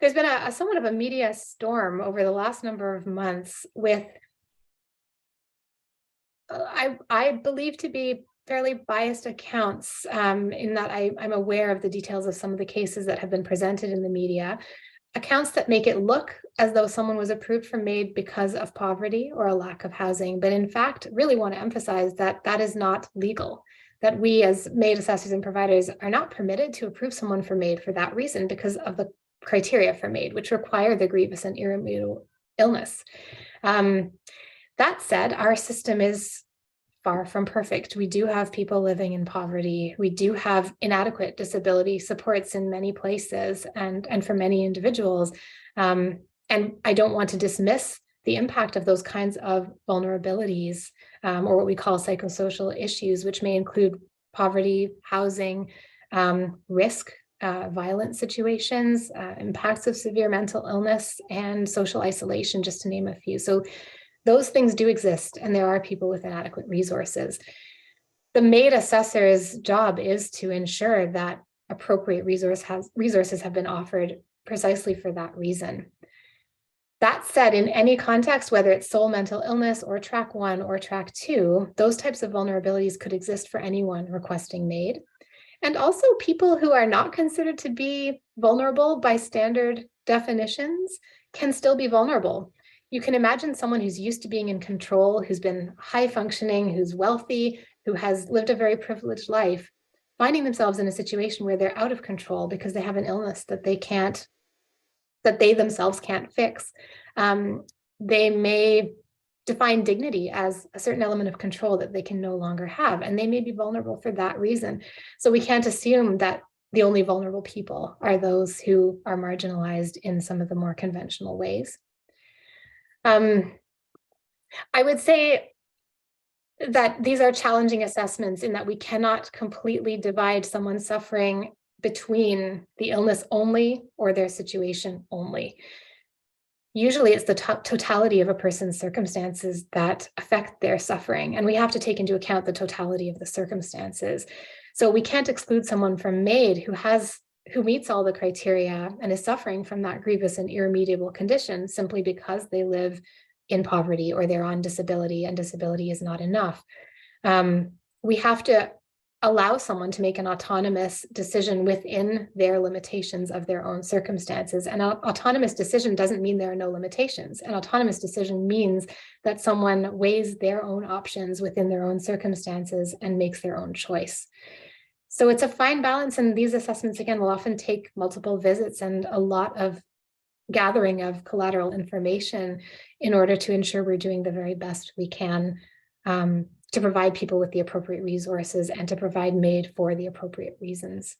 There's been a somewhat of a media storm over the last number of months with, I believe to be fairly biased accounts, in that I'm aware of the details of some of the cases that have been presented in the media, accounts that make it look as though someone was approved for MAID because of poverty or a lack of housing, but in fact, really want to emphasize that that is not legal, that we as MAID assessors and providers are not permitted to approve someone for MAID for that reason because of the criteria for MAID, which require the grievous and irremediable illness. That said, our system is far from perfect. We do have people living in poverty. We do have inadequate disability supports in many places and for many individuals. And I don't want to dismiss the impact of those kinds of vulnerabilities, or what we call psychosocial issues, which may include poverty, housing, risk, violent situations, impacts of severe mental illness, and social isolation, just to name a few. So those things do exist, and there are people with inadequate resources. The MAID assessor's job is to ensure that appropriate resources have been offered precisely for that reason. That said, in any context, whether it's sole mental illness or track 1 or track 2, those types of vulnerabilities could exist for anyone requesting MAID. And also people who are not considered to be vulnerable by standard definitions can still be vulnerable. You can imagine someone who's used to being in control, who's been high functioning, who's wealthy, who has lived a very privileged life, finding themselves in a situation where they're out of control because they have an illness that they themselves can't fix. They may define dignity as a certain element of control that they can no longer have, and they may be vulnerable for that reason. So we can't assume that the only vulnerable people are those who are marginalized in some of the more conventional ways. I would say that these are challenging assessments in that we cannot completely divide someone's suffering between the illness only or their situation only. Usually it's the totality of a person's circumstances that affect their suffering, and we have to take into account the totality of the circumstances. So we can't exclude someone from MAID who meets all the criteria and is suffering from that grievous and irremediable condition simply because they live in poverty or they're on disability and disability is not enough. We have to allow someone to make an autonomous decision within their limitations of their own circumstances. An autonomous decision doesn't mean there are no limitations. An autonomous decision means that someone weighs their own options within their own circumstances and makes their own choice. So it's a fine balance, and these assessments, again, will often take multiple visits and a lot of gathering of collateral information in order to ensure we're doing the very best we can to provide people with the appropriate resources and to provide MAID for the appropriate reasons.